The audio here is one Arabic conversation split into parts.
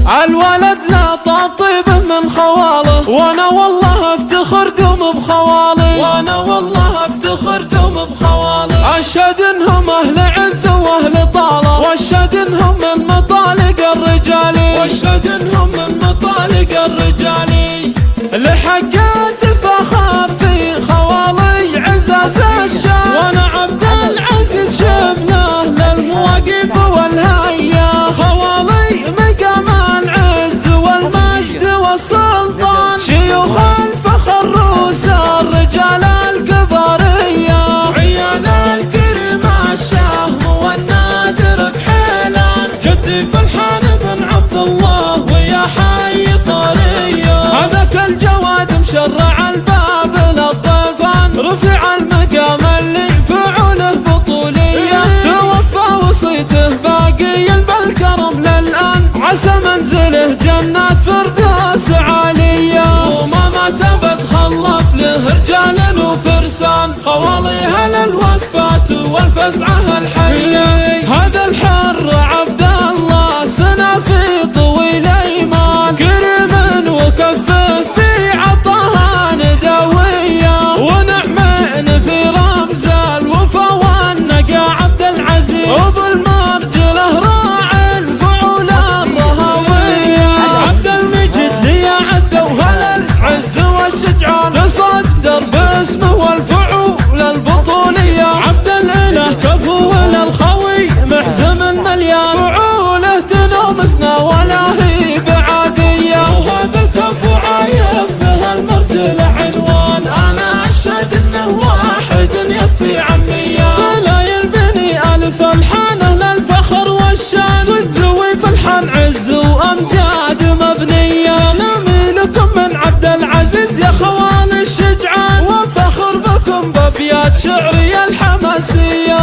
الولد لا طيب من خواله، وانا والله افتخر دوم بخوالي، وانا والله افتخر دوم بخوالي. اشهد انهم اهل عز واهل طاله، واشهد انهم من مطالق الرجالي، واشهد انهم من مطالق الرجالي. لحقات فخر في خوالي عزاز الشام، وانا عبد العزيز شبناه للمواقف والهيا. خوالي مقام العز والمجد والسلطان، شيوخ الفخر روس الرجال القبرية، عيال الكريم الشهم والنادر بحيلان. جدي فلحان بن عبد الله ويا حي طريه، هذاك الجواد مشرع الباب للضيفان، رفع المقام اللي فعوله بطولية. توفى وصيته باقي بالكرم للآن، عسى منزله جنات فردوس عالية. وما مات ابد خلف له رجال وفرسان، خواليها للوقفات والفزعة الحية. هذا الحر عبد الله سنة في طويل ايمان، كريم وكفه في عطاها ندوية، ونعمين في رمز الوفا والنقا. عبد العزيز وبالمرجله راعي الفعول الرهوية، عبد المجيد لي عد وهل العز والشجعان، تصدر باسمه والفعول البطولية. عبد الاله كفو للخوي محزم مليان، فعوله تنومسنا ولا هي بعادية. وهذا الكفو عايب به المرجل عنوان، انا اشهد انه واحد يكفي عمية. سلايل بني الف الحانه للفخر والشان، صدوي فلحان عز وامجاد مبنية. سلامي لكم من عبد العزيز يا خوان الشجعان، وفخر بكم بابيات شعري الحماسية.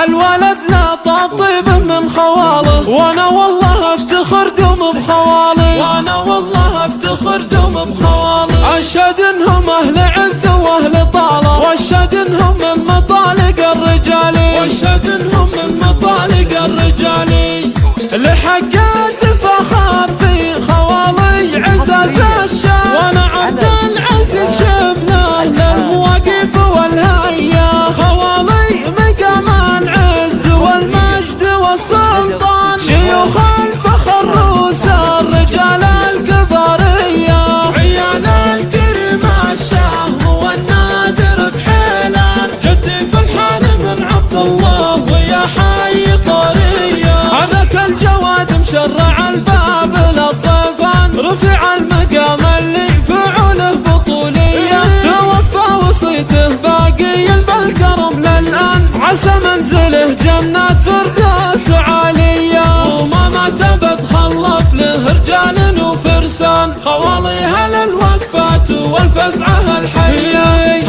الولد لا طيب من خواله، وانا والله افتخر دوم بخوالي، وانا والله افتخر دوم بخوالي. اشهد انهم اهل عز واهل طاله، واشهد انهم من مطالق الرجالي، واشهد انهم من مطالق الرجالي. لحقات فخر في خوالي عزاز الشام، وانا عبد العزيز شبناه للمواقف والهيا. خوالي مقام العز والمجد والسلطان، شيوخ الفخر روس الرجال القبرية، عيال الكريم الشهم والنادر بحيلان. جدي فلحان بن عبد الله ويا حي طريه، هذاك الجواد مشرع الباب للضيفان، رفع المقام اللي فعوله بطولية. توفى وصيته باقي بالكرم للآن، عسى منزله جنات فردوس عالية. وما مات ابد خلف له رجال وفرسان، خواليها للوقفات والفزعة الحية.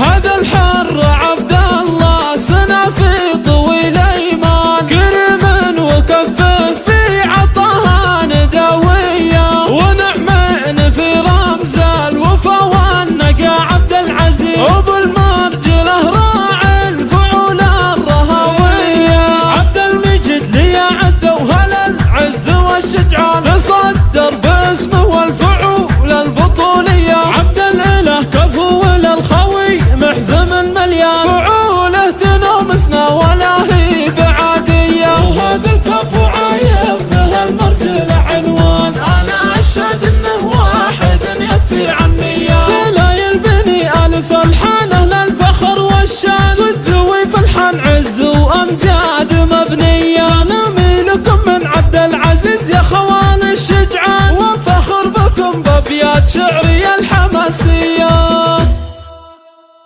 هذا الحر عبد الله سنة في طويل ايمان، كريم وكفه في عطاها ندوية، ونعمين في رمز الوفا والنقا. عبد العزيز وبالمرجله راعي الفعول الرهوية، عبد المجيد لي عد وهل العز والشجعان، تصدر باسمه والفعول البطولية. عبد الاله كفو للخوي محزم مليان، فعوله تنومسنا ولا هي بعادية. وهذا الكفو عايب به المرجل عنوان، انا اشهد انه واحد يكفي عمية. سلايل بني الف الحانه للفخر والشان، صدوي فلحان عز وامجاد مبنية. سلامي لكم من عبد العزيز يا خوان الشجعان، وفخر بكم بابيات شعر